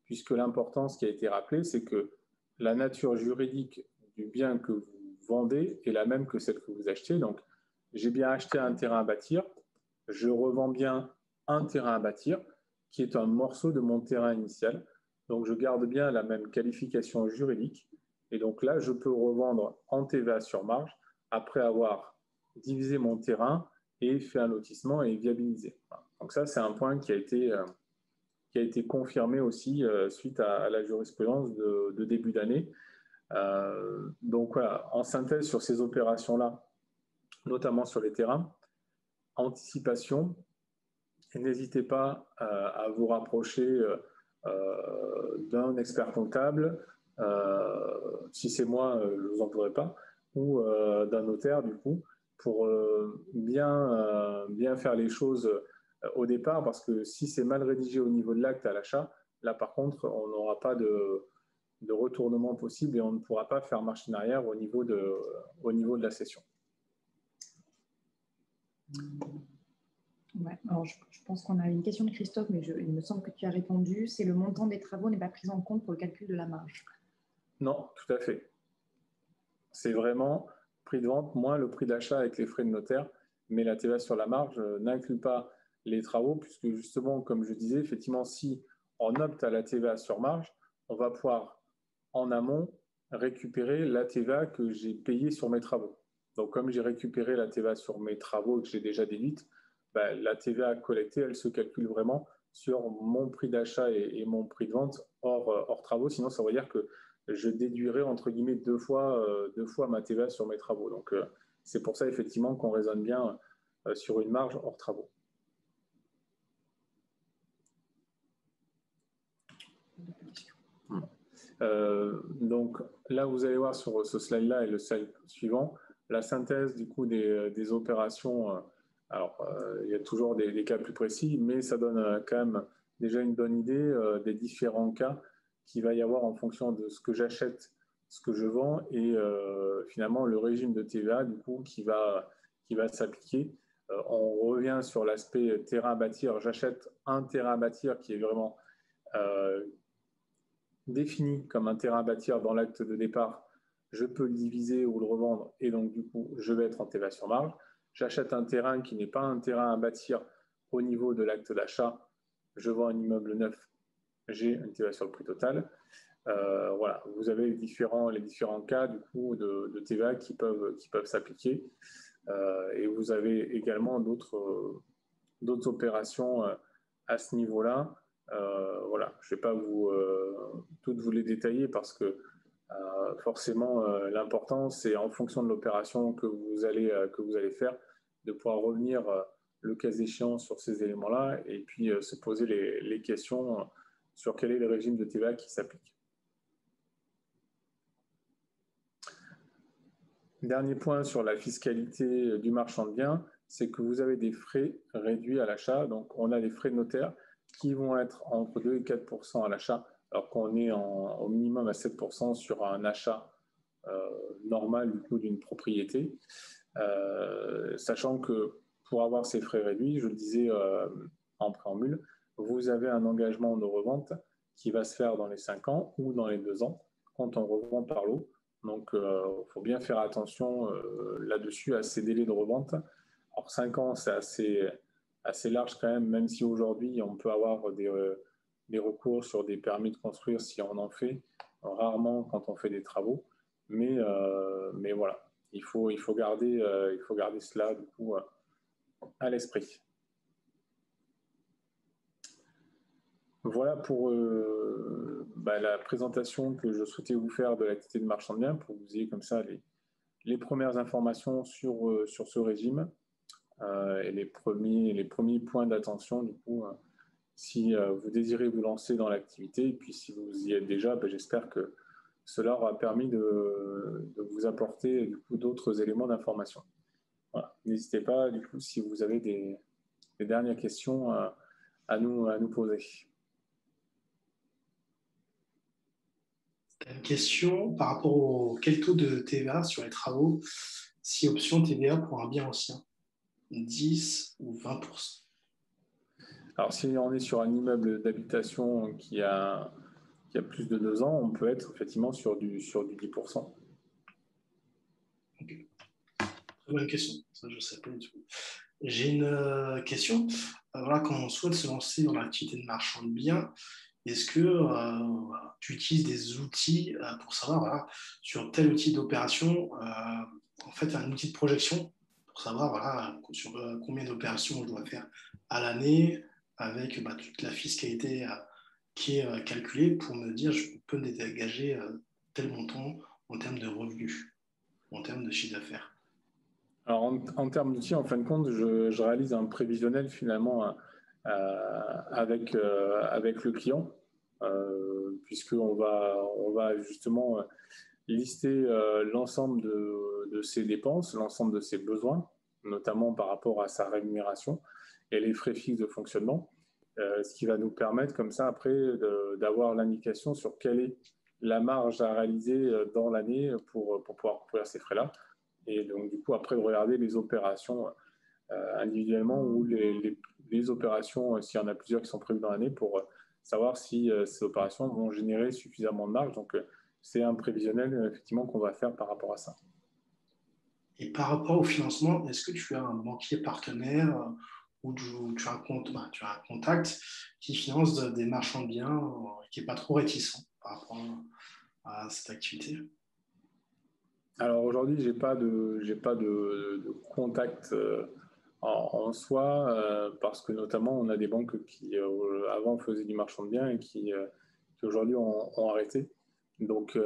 Puisque l'importance qui a été rappelée, c'est que la nature juridique du bien que vous vendez est la même que celle que vous achetez. Donc, j'ai bien acheté un terrain à bâtir, je revends bien un terrain à bâtir qui est un morceau de mon terrain initial. Donc, je garde bien la même qualification juridique. Et donc là, je peux revendre en TVA sur marge après avoir divisé mon terrain et fait un lotissement et viabilisé. Donc ça, c'est un point qui a été confirmé aussi suite à la jurisprudence de début d'année. Donc voilà, en synthèse sur ces opérations-là, notamment sur les terrains, anticipation, et n'hésitez pas à vous rapprocher d'un expert comptable, si c'est moi, je ne vous en voudrais pas, ou d'un notaire du coup, pour bien faire les choses au départ, parce que si c'est mal rédigé au niveau de l'acte à l'achat, là par contre, on n'aura pas de retournement possible et on ne pourra pas faire marche en arrière au niveau de la cession. Ouais, alors je pense qu'on a une question de Christophe, mais il me semble que tu as répondu. C'est le montant des travaux n'est pas pris en compte pour le calcul de la marge. Non, tout à fait. C'est vraiment prix de vente moins le prix d'achat avec les frais de notaire, mais la TVA sur la marge n'inclut pas les travaux, puisque justement, comme je disais, effectivement, si on opte à la TVA sur marge, on va pouvoir en amont récupérer la TVA que j'ai payée sur mes travaux. Donc, comme j'ai récupéré la TVA sur mes travaux que j'ai déjà déduite, ben, la TVA collectée, elle se calcule vraiment sur mon prix d'achat et mon prix de vente hors travaux. Sinon, ça veut dire que je déduirais entre guillemets deux fois ma TVA sur mes travaux. Donc, c'est pour ça effectivement qu'on raisonne bien sur une marge hors travaux. Donc là, vous allez voir sur ce slide-là et le slide suivant, la synthèse du coup des opérations. Alors, il y a toujours des cas plus précis, mais ça donne quand même déjà une bonne idée des différents cas qu'il va y avoir en fonction de ce que j'achète, ce que je vends et finalement le régime de TVA du coup qui va s'appliquer. On revient sur l'aspect terrain à bâtir. J'achète un terrain à bâtir qui est vraiment défini comme un terrain à bâtir dans l'acte de départ, je peux le diviser ou le revendre et donc du coup, je vais être en TVA sur marge. J'achète un terrain qui n'est pas un terrain à bâtir au niveau de l'acte d'achat, je vends un immeuble neuf, j'ai une TVA sur le prix total. Voilà, vous avez les différents cas du coup de TVA qui peuvent s'appliquer. Et vous avez également d'autres opérations à ce niveau-là. Voilà, je ne vais pas toutes vous les détailler parce que forcément l'important c'est en fonction de l'opération que vous allez faire de pouvoir revenir le cas échéant sur ces éléments-là et puis se poser les questions sur quel est le régime de TVA qui s'applique. Dernier point sur la fiscalité du marchand de biens, c'est que vous avez des frais réduits à l'achat. Donc, on a les frais de notaire qui vont être entre 2 et 4% à l'achat, alors qu'on est au minimum à 7% sur un achat normal du coup d'une propriété. Sachant que pour avoir ces frais réduits, je le disais en préambule, vous avez un engagement de revente qui va se faire dans les 5 ans ou dans les 2 ans quand on revend par lot. Donc, il faut bien faire attention là-dessus à ces délais de revente. Alors, 5 ans, c'est assez large quand même si aujourd'hui, on peut avoir des recours sur des permis de construire si on en fait, rarement quand on fait des travaux. Mais voilà, il faut garder cela du coup à l'esprit. Voilà pour la présentation que je souhaitais vous faire de l'activité de marchand de biens pour que vous ayez comme ça les premières informations sur ce régime et les premiers points d'attention du coup si vous désirez vous lancer dans l'activité et puis si vous y êtes déjà, j'espère que cela aura permis de vous apporter du coup d'autres éléments d'information. Voilà. N'hésitez pas du coup si vous avez des dernières questions à nous poser. Une question par rapport au quel taux de TVA sur les travaux, si option TVA pour un bien ancien, 10 ou 20%. Alors si on est sur un immeuble d'habitation qui a plus de 2 ans, on peut être effectivement sur du 10%. Okay. Très bonne question, ça je ne sais pas du tout. J'ai une question. Voilà, quand on souhaite se lancer dans l'activité de marchand de biens, est-ce que tu utilises des outils pour savoir, voilà, sur tel outil d'opération, en fait, un outil de projection pour savoir voilà, sur combien d'opérations je dois faire à l'année avec toute la fiscalité qui est calculée pour me dire je peux me dégager tel montant en termes de revenus, en termes de chiffre d'affaires. Alors, en termes d'outils, en fin de compte, je réalise un prévisionnel finalement avec le client, puisqu'on va justement lister l'ensemble de ses dépenses, l'ensemble de ses besoins, notamment par rapport à sa rémunération et les frais fixes de fonctionnement, ce qui va nous permettre comme ça après d'avoir l'indication sur quelle est la marge à réaliser dans l'année pour pouvoir couvrir ces frais-là. Et donc, du coup, après, regarder les opérations individuellement ou les opérations, s'il y en a plusieurs qui sont prévues dans l'année, pour savoir si ces opérations vont générer suffisamment de marge. Donc, c'est un prévisionnel, effectivement, qu'on va faire par rapport à ça. Et par rapport au financement, est-ce que tu as un banquier partenaire ou tu as un contact qui finance des marchands de biens qui n'est pas trop réticent par rapport à cette activité? Alors aujourd'hui, j'ai pas de contact en soi parce que notamment on a des banques qui avant faisaient du marchand de biens et qui aujourd'hui ont arrêté. Donc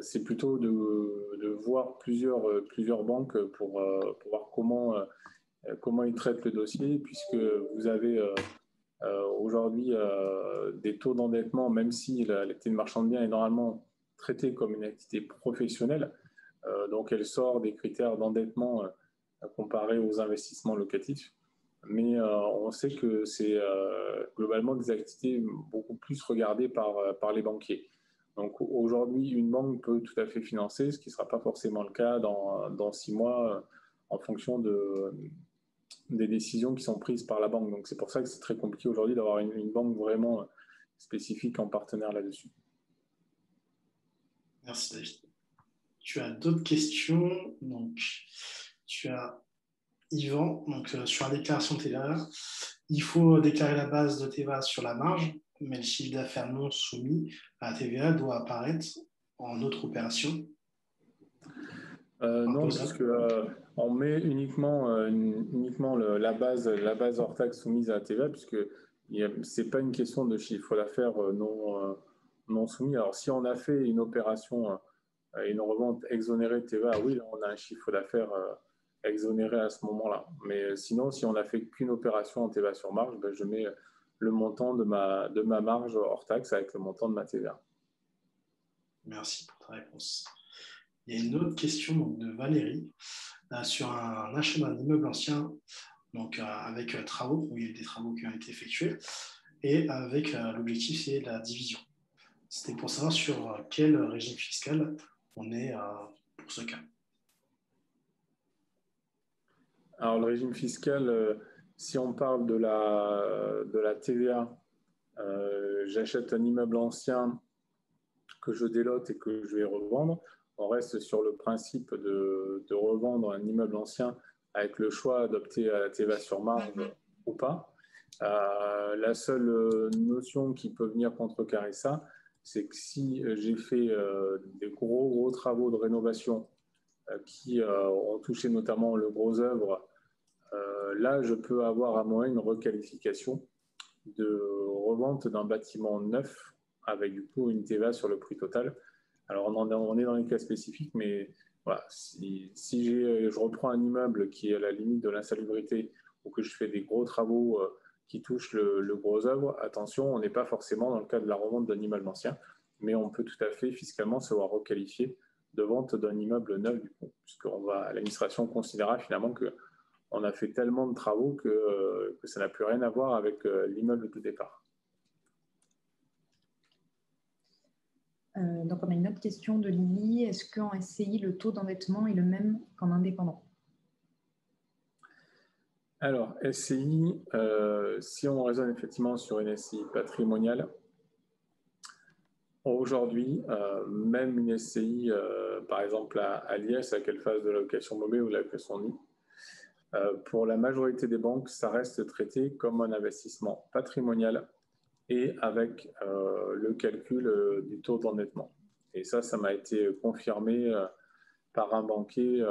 c'est plutôt de voir plusieurs banques pour voir comment ils traitent le dossier, puisque vous avez aujourd'hui des taux d'endettement, même si l'activité de marchand de biens est normalement traitée comme une activité professionnelle, donc elle sort des critères d'endettement comparés aux investissements locatifs. Mais on sait que c'est globalement des activités beaucoup plus regardées par les banquiers. Donc aujourd'hui, une banque peut tout à fait financer, ce qui ne sera pas forcément le cas dans 6 mois en fonction des décisions qui sont prises par la banque. Donc c'est pour ça que c'est très compliqué aujourd'hui d'avoir une banque vraiment spécifique en partenaire là-dessus. Merci David. Tu as d'autres questions? Donc, tu as Yvan, donc sur la déclaration de TVA, il faut déclarer la base de TVA sur la marge, mais le chiffre d'affaires non soumis à la TVA doit apparaître en autre opération. Non, parce que on met uniquement la base hors taxe soumise à la TVA, puisque c'est pas une question de chiffre d'affaires non soumis. Alors, si on a fait une opération, une revente exonérée de TVA, oui, là, on a un chiffre d'affaires exonéré à ce moment-là. Mais sinon, si on n'a fait qu'une opération en TVA sur marge, ben, je mets le montant de ma marge hors taxe avec le montant de ma TVA. Merci pour ta réponse. Il y a une autre question donc, de Valérie sur un achat d'un immeuble ancien, donc avec travaux, où il y a eu des travaux qui ont été effectués, et avec l'objectif, c'est la division. C'était pour savoir sur quel régime fiscal on est pour ce cas. Alors, le régime fiscal, si on parle de la TVA, j'achète un immeuble ancien que je délote et que je vais revendre. On reste sur le principe de revendre un immeuble ancien avec le choix d'opter à la TVA sur marge ou pas. La seule notion qui peut venir contrecarrer ça, c'est que si j'ai fait des gros travaux de rénovation qui ont touché notamment le gros œuvre, là, je peux avoir à moi une requalification de revente d'un bâtiment neuf avec du coup une TVA sur le prix total. Alors, on est dans les cas spécifiques, mais voilà, si je reprends un immeuble qui est à la limite de l'insalubrité ou que je fais des gros travaux qui touchent le gros œuvre, attention, on n'est pas forcément dans le cas de la revente d'un immeuble ancien, mais on peut tout à fait fiscalement se voir requalifier de vente d'un immeuble neuf, du coup, puisque l'administration considérera finalement qu'on a fait tellement de travaux que ça n'a plus rien à voir avec l'immeuble de départ. Donc, on a une autre question de Lily. Est-ce qu'en SCI, le taux d'endettement est le même qu'en indépendant? Alors, SCI, si on raisonne effectivement sur une SCI patrimoniale, aujourd'hui, même une SCI, par exemple à l'IS, à quelle phase de l'allocation mobile ou de l'allocation nue, pour la majorité des banques, ça reste traité comme un investissement patrimonial et avec le calcul du taux d'endettement. Et ça m'a été confirmé par un banquier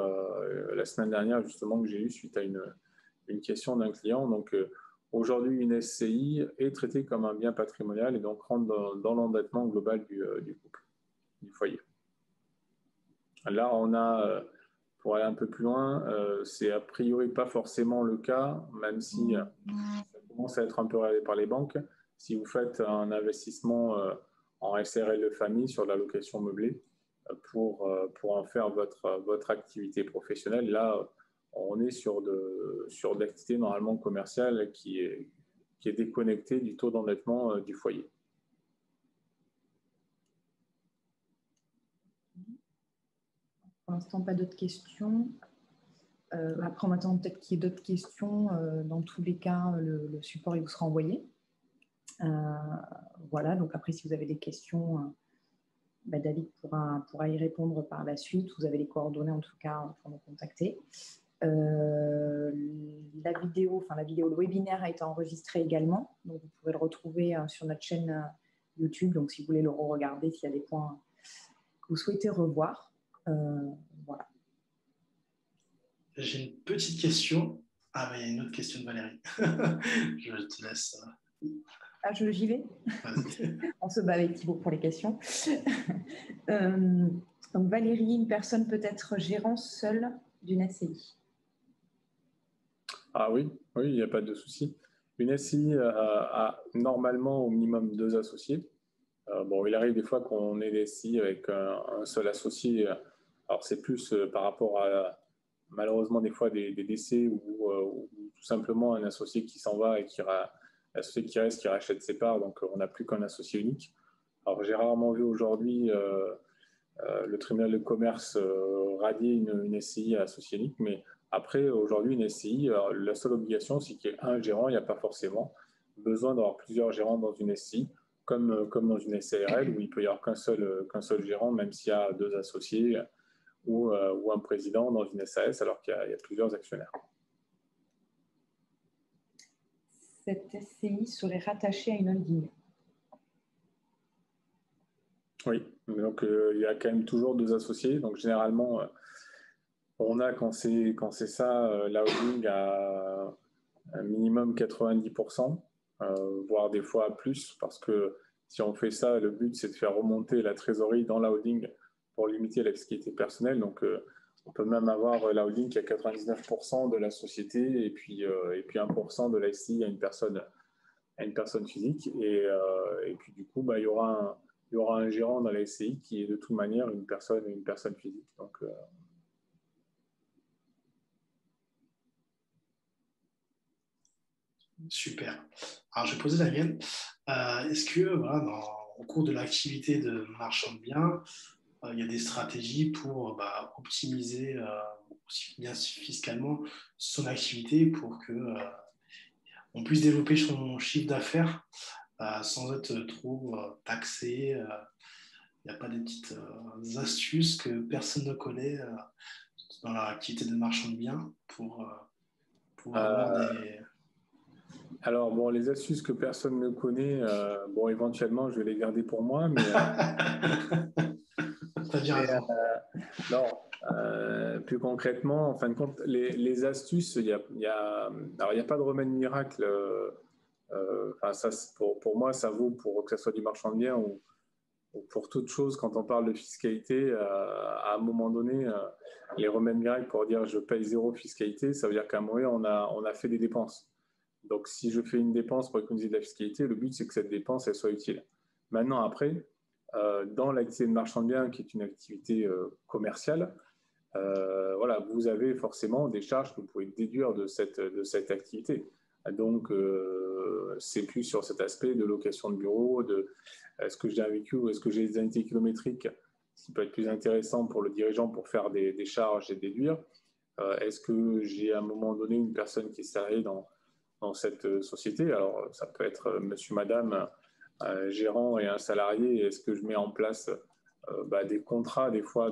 la semaine dernière, justement, que j'ai eu suite à une question d'un client. Donc, aujourd'hui, une SCI est traitée comme un bien patrimonial et donc rentre dans l'endettement global du couple, du foyer. Là, on a, pour aller un peu plus loin, c'est a priori pas forcément le cas, même si ça commence à être un peu regardé par les banques. Si vous faites un investissement en SRL de famille sur la location meublée pour en faire votre activité professionnelle, là, on est sur de l'activité normalement commerciale qui est déconnectée du taux d'endettement du foyer. Pour l'instant, pas d'autres questions. Après, on attend peut-être qu'il y ait d'autres questions. Dans tous les cas, le support il vous sera envoyé. Voilà, donc après, si vous avez des questions, David pourra y répondre par la suite. Vous avez les coordonnées, en tout cas, pour nous contacter. La vidéo, le webinaire a été enregistré également. Donc, vous pouvez le retrouver sur notre chaîne YouTube. Donc, si vous voulez le re-regarder, s'il y a des points que vous souhaitez revoir. Voilà. J'ai une petite question. Ah, mais il y a une autre question de Valérie. Je te laisse. Ah, j'y vais. On se bat avec Thibaut pour les questions. Donc, Valérie, une personne peut être gérant seule d'une SCI. Ah oui, il n'y a pas de souci. Une SCI a normalement au minimum 2 associés. Bon, il arrive des fois qu'on ait des SCI avec un seul associé. Alors, c'est plus par rapport à, malheureusement, des fois des décès ou tout simplement un associé qui s'en va et l'associé qui reste, qui rachète ses parts. Donc, on n'a plus qu'un associé unique. Alors, j'ai rarement vu aujourd'hui le tribunal de commerce radier une SCI à associé unique, mais après, aujourd'hui, une SCI, la seule obligation, c'est qu'il y ait un gérant. Il n'y a pas forcément besoin d'avoir plusieurs gérants dans une SCI, comme dans une SARL où il peut y avoir qu'un seul gérant, même s'il y a 2 associés ou un président dans une SAS, alors qu'il y a plusieurs actionnaires. Cette SCI serait rattachée à une holding. Oui, donc il y a quand même toujours 2 associés. Donc généralement, on a quand c'est ça, la holding à un minimum 90%, voire des fois plus, parce que si on fait ça, le but c'est de faire remonter la trésorerie dans la holding pour limiter la fiscalité personnelle. Donc on peut même avoir la holding qui a 99% de la société et puis 1% de la SCI à une personne physique. Et puis du coup, il y aura un gérant dans la SCI qui est de toute manière une personne physique. Donc Super. Alors, je vais poser la mienne. Est-ce que, voilà, au cours de l'activité de marchand de biens, il y a des stratégies pour optimiser aussi bien fiscalement son activité pour que on puisse développer son chiffre d'affaires sans être trop taxé. Il n'y a pas des petites astuces que personne ne connaît dans leur activité de marchand de biens pour avoir des... Alors, bon, les astuces que personne ne connaît, éventuellement, je vais les garder pour moi, mais... T'as bien raison. Non, plus concrètement, en fin de compte, les astuces, il y a pas de remède miracle. Ça, pour moi, ça vaut pour que ce soit du marchand de biens ou pour toute chose. Quand on parle de fiscalité, à un moment donné, les remèdes miracles pour dire je paye 0 fiscalité, ça veut dire qu'à un moment, on a fait des dépenses. Donc, si je fais une dépense pour économiser de la fiscalité, le but, c'est que cette dépense, elle soit utile. Maintenant, après, dans l'activité de marchand de biens, qui est une activité commerciale, voilà, vous avez forcément des charges que vous pouvez déduire de cette activité. Donc, c'est plus sur cet aspect de location de bureau, est-ce que j'ai un véhicule ou est-ce que j'ai des unités kilométriques, ce qui peut être plus intéressant pour le dirigeant pour faire des charges et déduire. Est-ce que j'ai à un moment donné une personne qui est salariée dans cette société? Alors, ça peut être monsieur, madame, gérant et un salarié. Est-ce que je mets en place des contrats, des fois,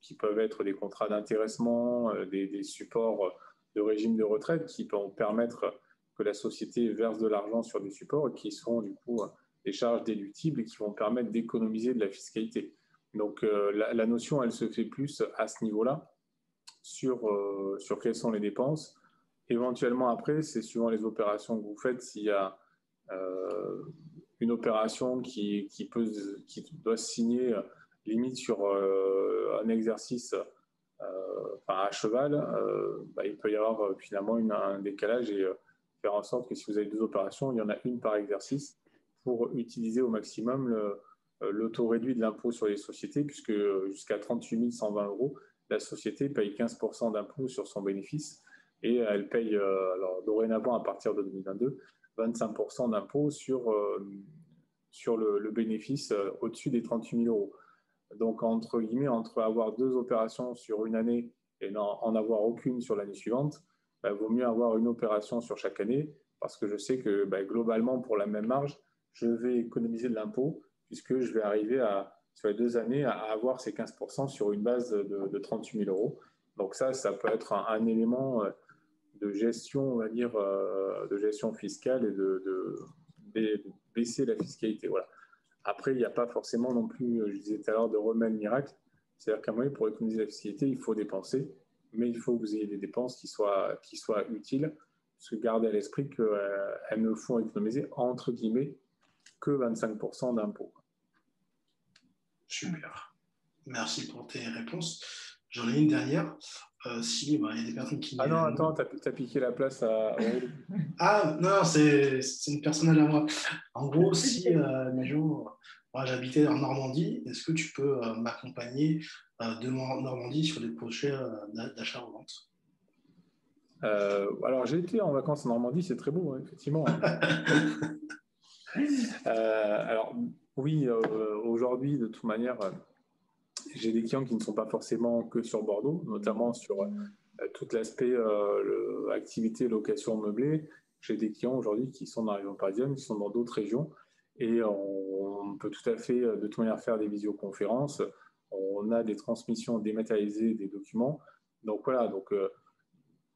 qui peuvent être des contrats d'intéressement, des supports de régime de retraite qui peuvent permettre que la société verse de l'argent sur des supports et qui seront du coup des charges déductibles et qui vont permettre d'économiser de la fiscalité. Donc la notion, elle se fait plus à ce niveau-là, sur quelles sont les dépenses. Éventuellement, après, c'est suivant les opérations que vous faites, s'il y a une opération qui doit se signer limite sur un exercice à cheval, il peut y avoir finalement un décalage et faire en sorte que si vous avez 2 opérations, il y en a une par exercice pour utiliser au maximum le taux réduit de l'impôt sur les sociétés, puisque jusqu'à 38 120 €, la société paye 15% d'impôt sur son bénéfice et elle paye, alors dorénavant à partir de 2022, 25% d'impôt sur le bénéfice au-dessus des 38 000 €. Donc, entre guillemets, entre avoir 2 opérations sur une année et n'en avoir aucune sur l'année suivante, vaut mieux avoir une opération sur chaque année parce que je sais que globalement, pour la même marge, je vais économiser de l'impôt puisque je vais arriver sur les 2 années à avoir ces 15% sur une base de 38 000 €. Donc ça peut être un élément de gestion, on va dire, de gestion fiscale et de baisser la fiscalité. Voilà. Après, il n'y a pas forcément non plus, je disais tout à l'heure, de remède miracle. C'est-à-dire qu'à un moment, pour économiser la fiscalité, il faut dépenser, mais il faut que vous ayez des dépenses qui soient utiles, parce que gardez à l'esprit qu'elles ne font économiser, entre guillemets, que 25% d'impôts. Super. Merci pour tes réponses. J'en ai une dernière. Il y a des personnes qui... Ah non, attends, t'as piqué la place à... Ah non, c'est une personnelle à moi. En gros, si, imagine, moi j'habitais en Normandie, est-ce que tu peux m'accompagner de Normandie sur des projets d'achat-revente? Alors, j'ai été en vacances en Normandie, c'est très beau, hein, effectivement. Alors, oui, aujourd'hui, de toute manière, j'ai des clients qui ne sont pas forcément que sur Bordeaux, notamment sur tout l'aspect activité, location meublée. J'ai des clients aujourd'hui qui sont dans la région parisienne, qui sont dans d'autres régions. et on peut tout à fait, de toute manière, faire des visioconférences. On a des transmissions dématérialisées des documents. Donc voilà, donc,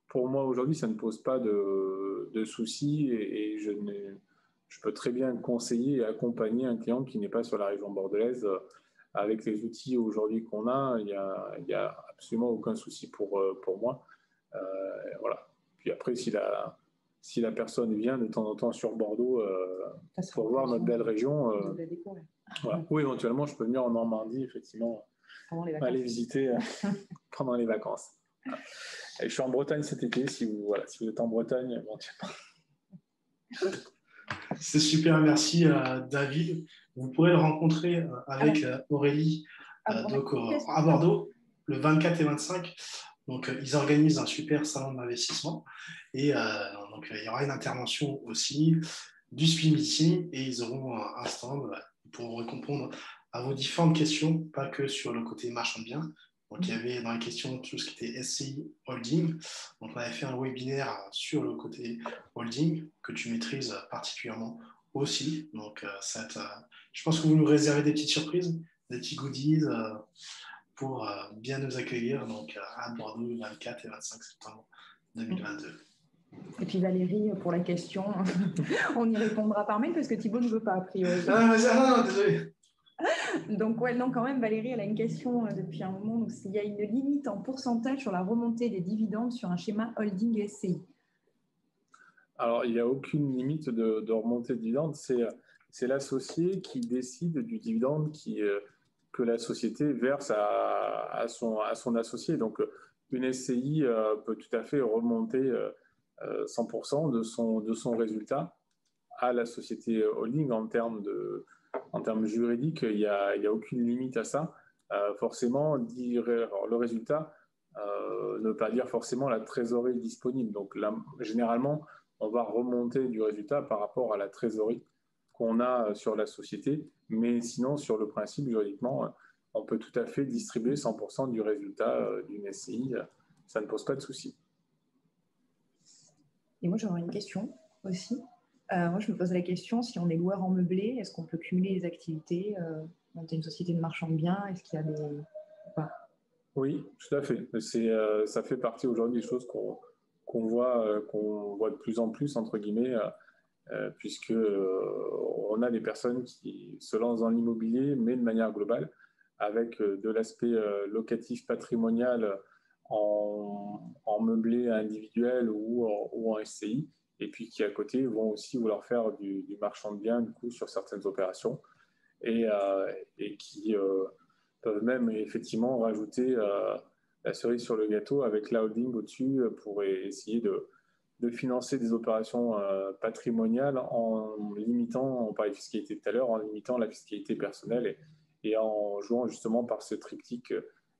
pour moi, aujourd'hui, ça ne pose pas de soucis et je peux très bien conseiller et accompagner un client qui n'est pas sur la région bordelaise. Avec les outils aujourd'hui qu'on a, il y a absolument aucun souci pour moi. Voilà. Puis après, si la personne vient de temps en temps sur Bordeaux pour voir notre belle région, voilà. Ou éventuellement, je peux venir en Normandie, effectivement, aller visiter pendant les vacances. Et je suis en Bretagne cet été, si vous êtes en Bretagne, éventuellement. C'est super, merci David. Vous pourrez le rencontrer avec Aurélie donc, à Bordeaux le 24 et 25. Donc, ils organisent un super salon d'investissement et donc, il y aura une intervention aussi, du speed meeting et ils auront un stand pour répondre à vos différentes questions, pas que sur le côté marchand de biens. Donc, il y avait dans les questions tout ce qui était SCI Holding. Donc, on avait fait un webinaire sur le côté holding que tu maîtrises particulièrement aussi. Donc, je pense que vous nous réservez des petites surprises, des petits goodies pour bien nous accueillir donc, à Bordeaux le 24 et 25 septembre 2022. Et puis Valérie, pour la question, on y répondra par mail parce que Thibaut ne veut pas, a priori. Non, désolé. Donc, ouais, non, quand même, Valérie, elle a une question depuis un moment. Donc, il y a une limite en pourcentage sur la remontée des dividendes sur un schéma holding SCI. Alors, il n'y a aucune limite de remontée de dividendes. C'est l'associé qui décide du dividende que la société verse à son associé. Donc, une SCI peut tout à fait remonter 100% de son résultat à la société holding en termes juridiques. Il n'y a aucune limite à ça. Forcément, dire le résultat ne veut pas dire forcément la trésorerie disponible. Donc, là, généralement, on va remonter du résultat par rapport à la trésorerie qu'on a sur la société. Mais sinon, sur le principe, juridiquement, on peut tout à fait distribuer 100% du résultat d'une SCI. Ça ne pose pas de souci. Et moi, j'aurais une question aussi. Moi, je me pose la question, si on est loueur en meublé, est-ce qu'on peut cumuler les activités, monter une société de marchand de biens? Est-ce qu'il y a des... Oui, tout à fait. Ça fait partie aujourd'hui des choses qu'on voit de plus en plus, entre guillemets, puisque on a des personnes qui se lancent dans l'immobilier, mais de manière globale, avec de l'aspect locatif patrimonial en meublé individuel ou en SCI, et puis qui à côté vont aussi vouloir faire du marchand de biens du coup sur certaines opérations et qui peuvent même effectivement rajouter la cerise sur le gâteau avec la holding au-dessus pour essayer de financer des opérations patrimoniales en limitant, on parlait de fiscalité tout à l'heure, en limitant la fiscalité personnelle et en jouant justement par ce triptyque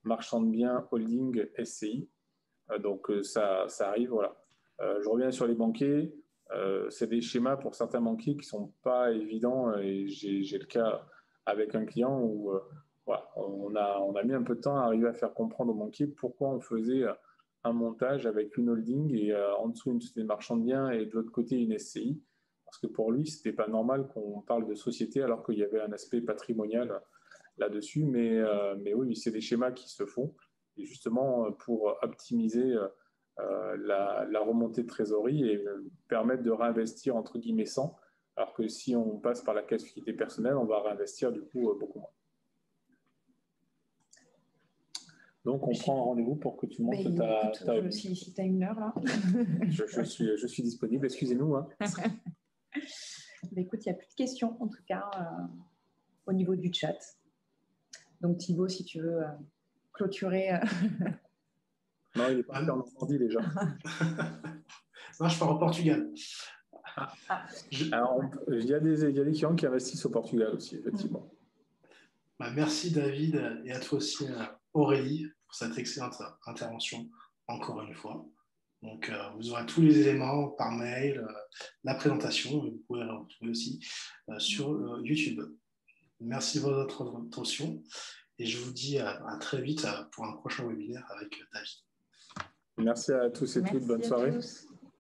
marchand de biens, holding, SCI. Donc ça arrive, voilà. Je reviens sur les banquiers. C'est des schémas pour certains banquiers qui ne sont pas évidents et j'ai le cas avec un client où voilà, on a mis un peu de temps à arriver à faire comprendre aux banquiers pourquoi on faisait un montage avec une holding et en dessous une société de marchand de biens et de l'autre côté une SCI. Parce que pour lui, ce n'était pas normal qu'on parle de société alors qu'il y avait un aspect patrimonial là-dessus. Mais oui, c'est des schémas qui se font. Et justement, pour optimiser la remontée de trésorerie et permettre de réinvestir entre guillemets sans, alors que si on passe par la case fiscalité personnelle, on va réinvestir du coup beaucoup moins. Donc, on prend un rendez-vous pour que tu montes ta... Si tu as une heure, là. je suis disponible, excusez-nous. Hein. Écoute, il n'y a plus de questions, en tout cas, au niveau du chat. Donc, Thibaut, si tu veux clôturer... Non, il est pas en Normandie déjà. Non, je pars au Portugal. Alors, il y a des clients qui investissent au Portugal aussi, effectivement. Merci David et à toi aussi Aurélie pour cette excellente intervention encore une fois. Donc vous aurez tous les éléments par mail, la présentation, vous pouvez la retrouver aussi sur YouTube. Merci de votre attention et je vous dis à très vite pour un prochain webinaire avec David. Merci à tous et toutes, bonne soirée. Tous.